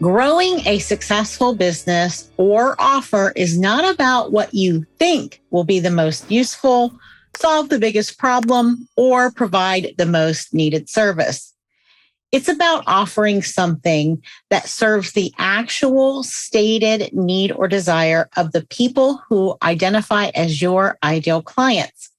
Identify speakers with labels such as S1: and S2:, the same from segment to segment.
S1: Growing a successful business or offer is not about what you think will be the most useful, solve the biggest problem, or provide the most needed service. It's about offering something that serves the actual stated need or desire of the people who identify as your ideal clients.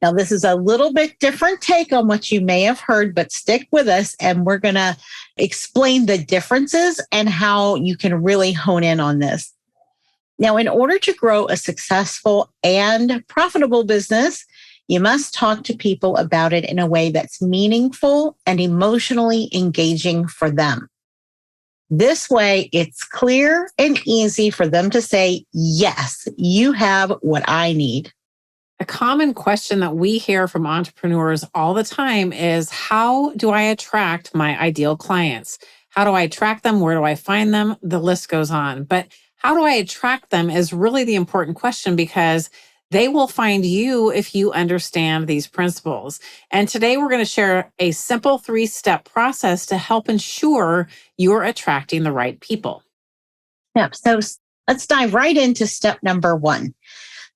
S1: Now, this is a little bit different take on what you may have heard, but stick with us and we're going to explain the differences and how you can really hone in on this. Now, in order to grow a successful and profitable business, you must talk to people about it in a way that's meaningful and emotionally engaging for them. This way, it's clear and easy for them to say, yes, you have what I need.
S2: A common question that we hear from entrepreneurs all the time is, how do I attract my ideal clients? How do I attract them? Where do I find them? The list goes on. But how do I attract them is really the important question, because they will find you if you understand these principles. And today we're going to share a simple 3-step process to help ensure you're attracting the right people.
S1: Yep. So let's dive right into step number 1.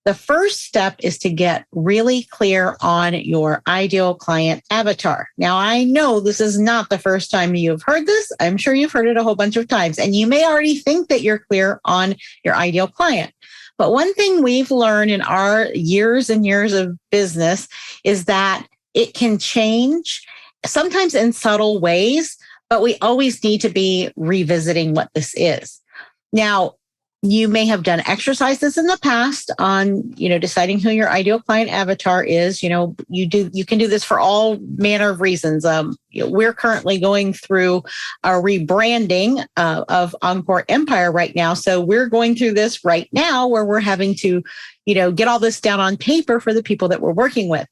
S1: The first step is to get really clear on your ideal client avatar. Now, I know this is not the first time you've heard this. I'm sure you've heard it a whole bunch of times, and you may already think that you're clear on your ideal client. But one thing we've learned in our years and years of business is that it can change, sometimes in subtle ways, but we always need to be revisiting what this is. Now, you may have done exercises in the past on, deciding who your ideal client avatar is. You can do this for all manner of reasons. We're currently going through a rebranding of Encore Empire right now. So we're going through this right now where we're having to, get all this down on paper for the people that we're working with.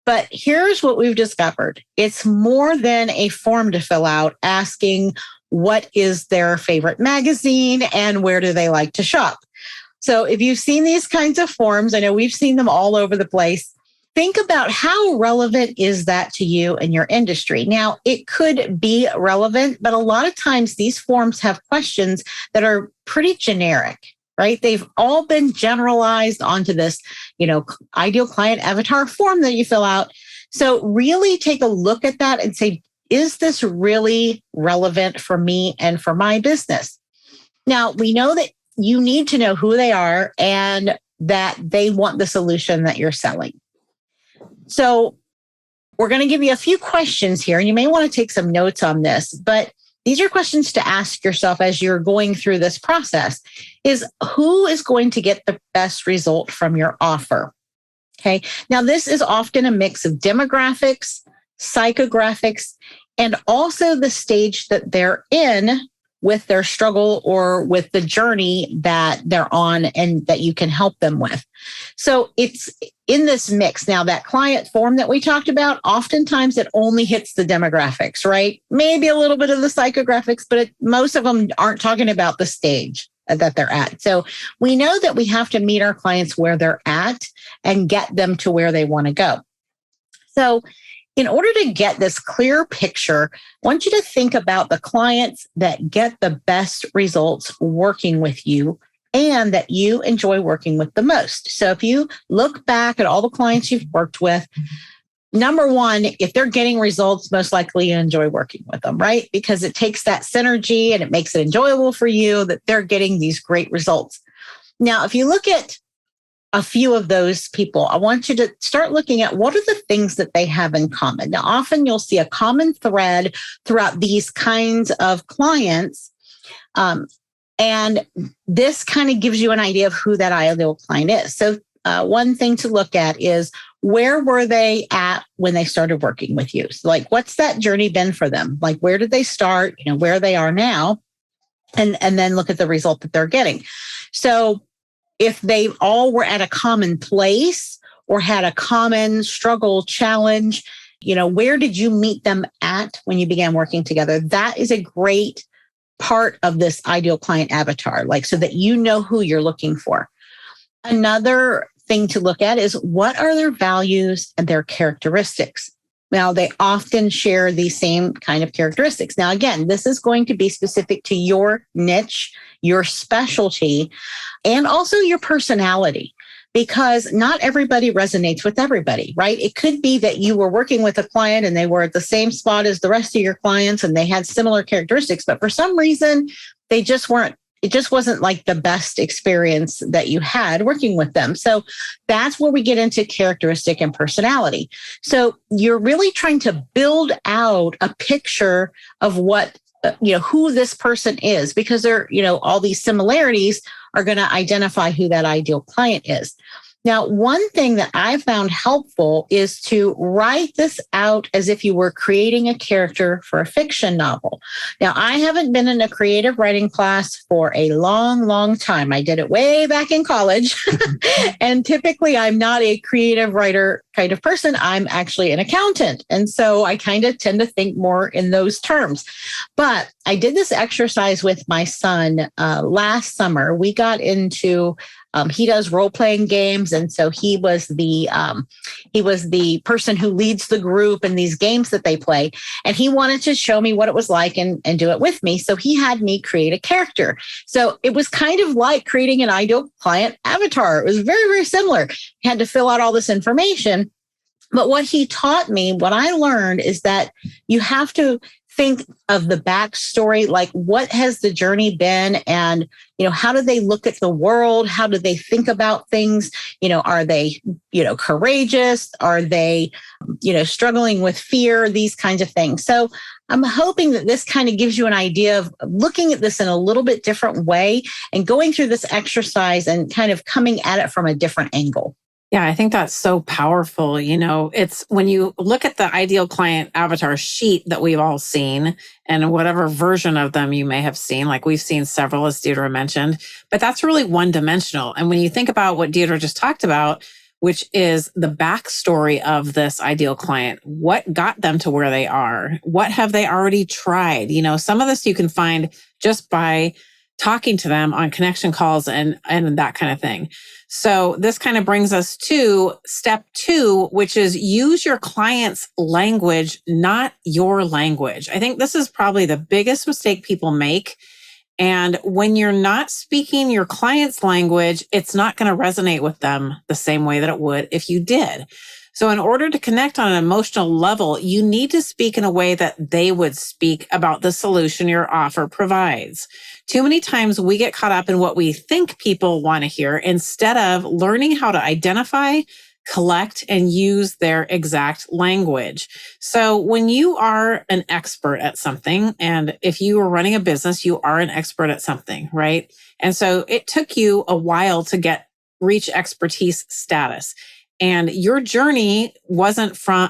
S1: But here's what we've discovered. It's more than a form to fill out asking what is their favorite magazine and where do they like to shop. So if you've seen these kinds of forms, I know we've seen them all over the place. Think about how relevant is that to you and your industry. Now, it could be relevant, but a lot of times these forms have questions that are pretty generic, right? They've all been generalized onto this, ideal client avatar form that you fill out. So really take a look at that and say, is this really relevant for me and for my business? Now, we know that you need to know who they are and that they want the solution that you're selling. So we're going to give you a few questions here, and you may want to take some notes on this, but these are questions to ask yourself as you're going through this process. Is who is going to get the best result from your offer? Okay. Now, this is often a mix of demographics, psychographics, and also the stage that they're in with their struggle or with the journey that they're on and that you can help them with. So it's in this mix. Now, that client form that we talked about, oftentimes it only hits the demographics, right? Maybe a little bit of the psychographics, but most of them aren't talking about the stage that they're at. So we know that we have to meet our clients where they're at and get them to where they want to go. So in order to get this clear picture, I want you to think about the clients that get the best results working with you and that you enjoy working with the most. So if you look back at all the clients you've worked with, number one, if they're getting results, most likely you enjoy working with them, right? Because it takes that synergy and it makes it enjoyable for you that they're getting these great results. Now, if you look at a few of those people, I want you to start looking at what are the things that they have in common. Now, often you'll see a common thread throughout these kinds of clients. And this kind of gives you an idea of who that ideal client is. So one thing to look at is, where were they at when they started working with you? So like, what's that journey been for them? Like, where did they start? Where they are now? And then look at the result that they're getting. So if they all were at a common place or had a common struggle, challenge, where did you meet them at when you began working together? That is a great part of this ideal client avatar, so that you know who you're looking for. Another thing to look at is, what are their values and their characteristics? Now, they often share the same kind of characteristics. Now, again, this is going to be specific to your niche, your specialty, and also your personality, because not everybody resonates with everybody, right? It could be that you were working with a client and they were at the same spot as the rest of your clients and they had similar characteristics, but for some reason, they just weren't. It just wasn't like the best experience that you had working with them. So that's where we get into characteristic and personality. So you're really trying to build out a picture of what, who this person is, because they're, all these similarities are going to identify who that ideal client is. Now, one thing that I found helpful is to write this out as if you were creating a character for a fiction novel. Now, I haven't been in a creative writing class for a long, long time. I did it way back in college. And typically, I'm not a creative writer kind of person. I'm actually an accountant. And so I kind of tend to think more in those terms. But I did this exercise with my son last summer. We got into he does role-playing games, and so he was the person who leads the group in these games that they play. And he wanted to show me what it was like and do it with me. So he had me create a character. So it was kind of like creating an ideal client avatar. It was very, very similar. He had to fill out all this information. But what he taught me, what I learned, is that you have to think of the backstory, like what has the journey been, and how do they look at the world? How do they think about things? Are they courageous? Are they struggling with fear? These kinds of things. So I'm hoping that this kind of gives you an idea of looking at this in a little bit different way and going through this exercise and kind of coming at it from a different angle.
S2: Yeah, I think that's so powerful. It's when you look at the ideal client avatar sheet that we've all seen, and whatever version of them you may have seen, like we've seen several, as Deirdre mentioned, but that's really one dimensional. And when you think about what Deirdre just talked about, which is the backstory of this ideal client, what got them to where they are? What have they already tried? Some of this you can find just by talking to them on connection calls and that kind of thing. So this kind of brings us to step 2, which is use your client's language, not your language. I think this is probably the biggest mistake people make. And when you're not speaking your client's language, it's not going to resonate with them the same way that it would if you did. So in order to connect on an emotional level, you need to speak in a way that they would speak about the solution your offer provides. Too many times we get caught up in what we think people want to hear instead of learning how to identify, collect, and use their exact language. So when you are an expert at something, and if you are running a business, you are an expert at something, right? And so it took you a while to reach expertise status. And your journey wasn't from,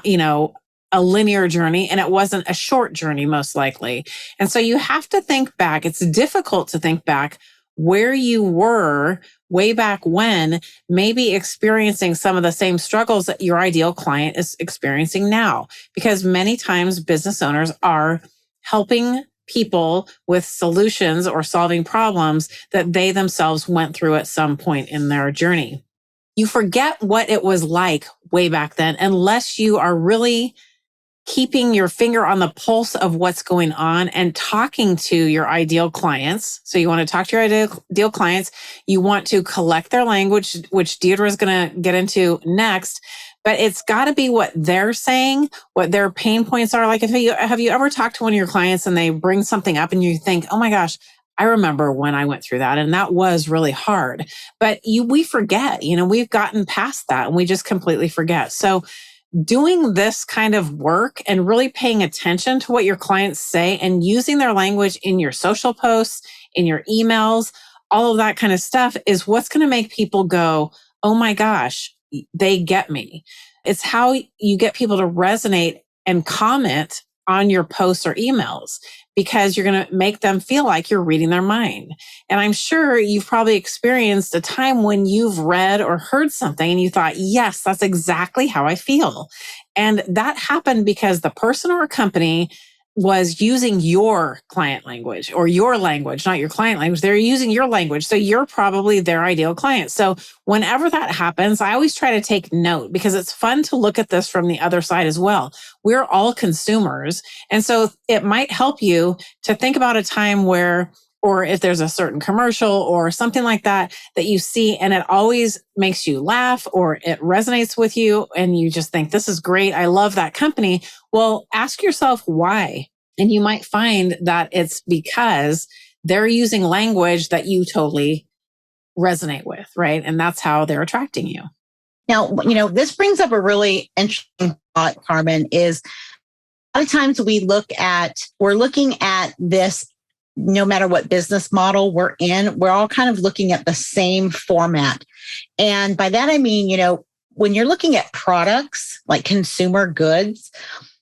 S2: a linear journey, and it wasn't a short journey, most likely. And so you have to think back. It's difficult to think back where you were way back when, maybe experiencing some of the same struggles that your ideal client is experiencing now, because many times business owners are helping people with solutions or solving problems that they themselves went through at some point in their journey. You forget what it was like way back then, unless you are really keeping your finger on the pulse of what's going on and talking to your ideal clients. So you want to talk to your ideal clients. You want to collect their language, which Deirdre is going to get into next. But it's got to be what they're saying, what their pain points are. Like, have you ever talked to one of your clients and they bring something up and you think, oh my gosh, I remember when I went through that and that was really hard. But we forget, we've gotten past that and we just completely forget. So doing this kind of work and really paying attention to what your clients say and using their language in your social posts, in your emails, all of that kind of stuff is what's going to make people go, oh my gosh, they get me. It's how you get people to resonate and comment on your posts or emails, because you're going to make them feel like you're reading their mind. And I'm sure you've probably experienced a time when you've read or heard something and you thought, yes, that's exactly how I feel. And that happened because the person or company was using your client language or your language, not your client language. They're using your language. So you're probably their ideal client. So whenever that happens, I always try to take note because it's fun to look at this from the other side as well. We're all consumers. And so it might help you to think about a time where, or if there's a certain commercial or something like that that you see and it always makes you laugh or it resonates with you and you just think, this is great. I love that company. Well, ask yourself why. And you might find that it's because they're using language that you totally resonate with, right? And that's how they're attracting you.
S1: Now, this brings up a really interesting thought, Carmen, is a lot of times we're looking at this, no matter what business model we're in, we're all kind of looking at the same format. And by that, I mean, when you're looking at products like consumer goods,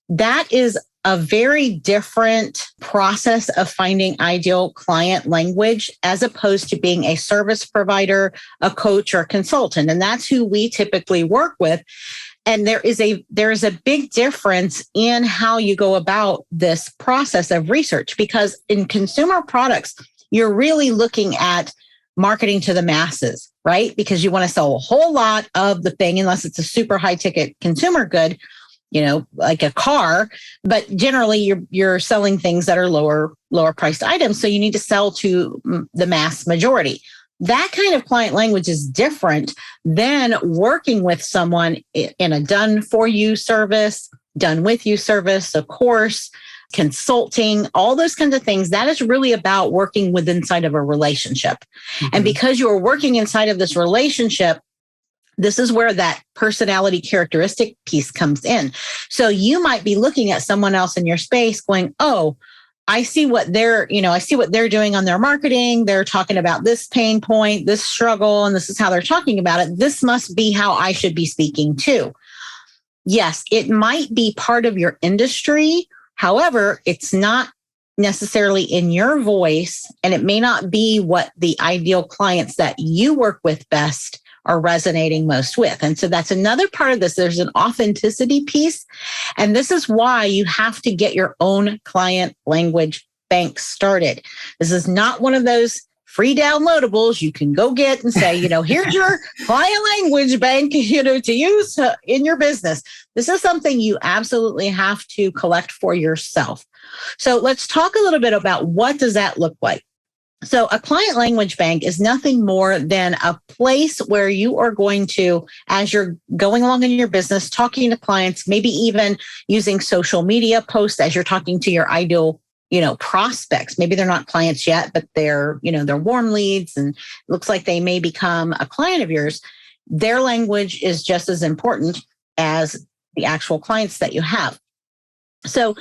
S1: that is a very different process of finding ideal client language as opposed to being a service provider, a coach, or a consultant. And that's who we typically work with. And there is a big difference in how you go about this process of research, because in consumer products, you're really looking at marketing to the masses, right? Because you want to sell a whole lot of the thing, unless it's a super high ticket consumer good, like a car. But generally, you're selling things that are lower priced items. So you need to sell to the mass majority. That kind of client language is different than working with someone in a done for you service, done with you service, a course, consulting, all those kinds of things. That is really about working inside of a relationship. Mm-hmm. And because you are working inside of this relationship, this is where that personality characteristic piece comes in. So you might be looking at someone else in your space going, oh, I see what they're doing on their marketing. They're talking about this pain point, this struggle, and this is how they're talking about it. This must be how I should be speaking too. Yes, it might be part of your industry. However, it's not necessarily in your voice, and it may not be what the ideal clients that you work with best are resonating most with. And so that's another part of this. There's an authenticity piece. And this is why you have to get your own client language bank started. This is not one of those free downloadables you can go get and say, here's your client language bank, to use in your business. This is something you absolutely have to collect for yourself. So let's talk a little bit about what does that look like. So a client language bank is nothing more than a place where you are going to, as you're going along in your business, talking to clients, maybe even using social media posts as you're talking to your ideal, prospects. Maybe they're not clients yet, but they're warm leads and it looks like they may become a client of yours. Their language is just as important as the actual clients that you have. So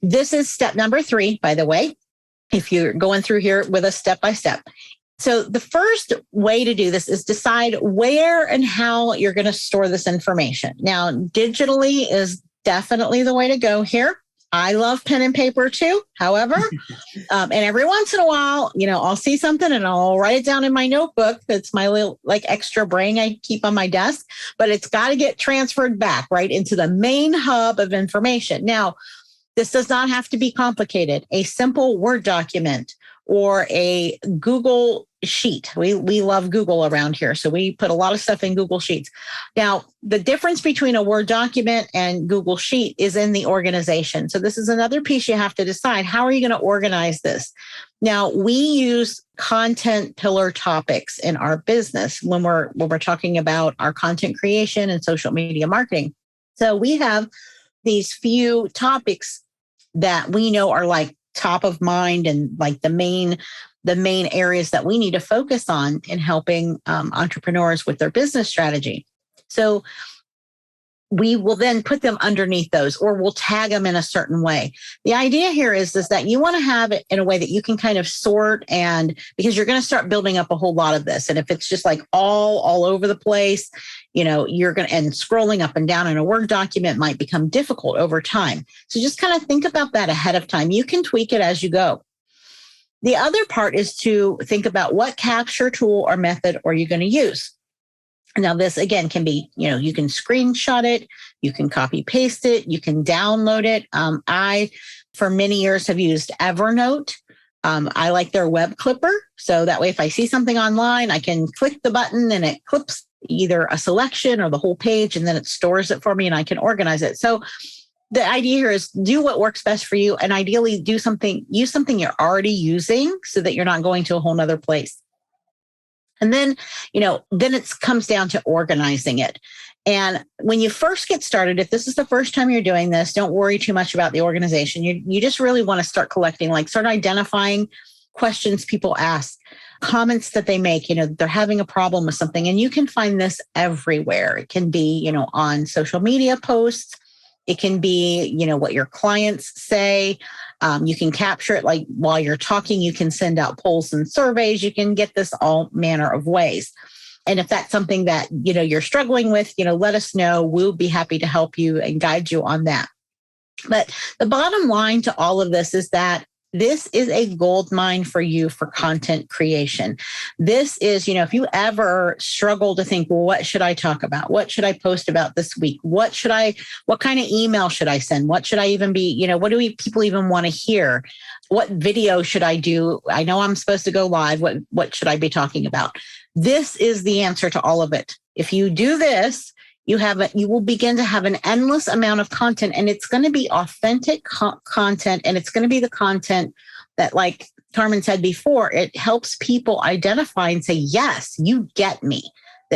S1: this is step number 3, by the way, if you're going through here with a step-by-step. So the first way to do this is decide where and how you're going to store this information. Now, digitally is definitely the way to go here. I love pen and paper too. However, and every once in a while, I'll see something and I'll write it down in my notebook. That's my little extra brain I keep on my desk, but it's got to get transferred back right into the main hub of information. Now, this does not have to be complicated. A simple Word document or a Google Sheet. We love Google around here, so we put a lot of stuff in Google Sheets. Now, the difference between a Word document and Google Sheet is in the organization. So this is another piece you have to decide. How are you going to organize this? Now, we use content pillar topics in our business when we're talking about our content creation and social media marketing. So we have these few topics that we know are like top of mind and like the main areas that we need to focus on in helping entrepreneurs with their business strategy. So we will then put them underneath those, or we'll tag them in a certain way. The idea here is that you want to have it in a way that you can kind of sort, and because you're going to start building up a whole lot of this. And if it's just like all over the place, you're going to, and scrolling up and down in a Word document might become difficult over time. So just kind of think about that ahead of time. You can tweak it as you go. The other part is to think about what capture tool or method are you going to use. Now, this again can be, you can screenshot it, you can copy paste it, you can download it. I for many years have used Evernote. I like their web clipper. So that way, if I see something online, I can click the button and it clips either a selection or the whole page, and then it stores it for me and I can organize it. So the idea here is do what works best for you, and ideally use something you're already using so that you're not going to a whole nother place. And then, then it comes down to organizing it. And when you first get started, if this is the first time you're doing this, don't worry too much about the organization. You just really want to start collecting, start identifying questions people ask, comments that they make, they're having a problem with something. And you can find this everywhere. It can be, on social media posts. It can be, what your clients say. You can capture it while you're talking. You can send out polls and surveys. You can get this all manner of ways. And if that's something that, you're struggling with, let us know. We'll be happy to help you and guide you on that. But the bottom line to all of this is that this is a gold mine for you for content creation. This is, if you ever struggle to think, well, what should I talk about? What should I post about this week? What kind of email should I send? What should I even be, what do people even want to hear? What video should I do? I know I'm supposed to go live. What should I be talking about? This is the answer to all of it. If you do this, you will begin to have an endless amount of content, and it's going to be authentic content. And it's going to be the content that, like Carmen said before, it helps people identify and say, yes, you get me.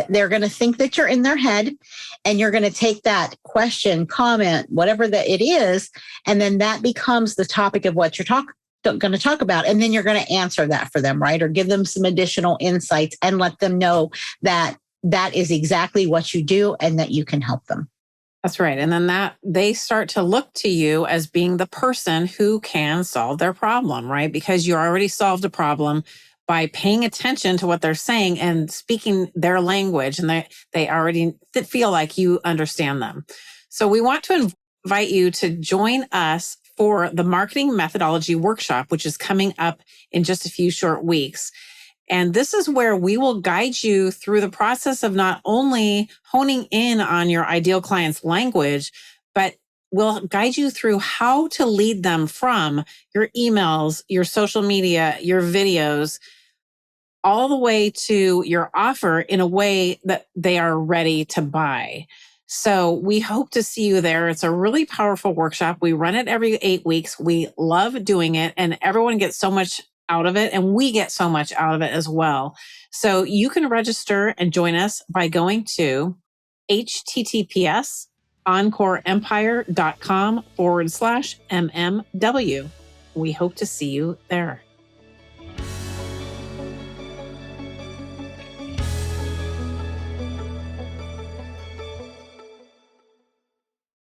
S1: They're going to think that you're in their head, and you're going to take that question, comment, whatever that it is. And then that becomes the topic of what you're going to talk about. And then you're going to answer that for them, right? Or give them some additional insights and let them know that is exactly what you do and that you can help them.
S2: That's right. And then that they start to look to you as being the person who can solve their problem, right? Because you already solved a problem by paying attention to what they're saying and speaking their language, and they already feel like you understand them. So we want to invite you to join us for the Marketing Methodology Workshop, which is coming up in just a few short weeks. And this is where we will guide you through the process of not only honing in on your ideal client's language, but we'll guide you through how to lead them from your emails, your social media, your videos, all the way to your offer in a way that they are ready to buy. So we hope to see you there. It's a really powerful workshop. We run it every 8 weeks. We love doing it, and everyone gets so much out of it, and we get so much out of it as well. So you can register and join us by going to https:/encoreempire.com/MMW. We hope to see you there.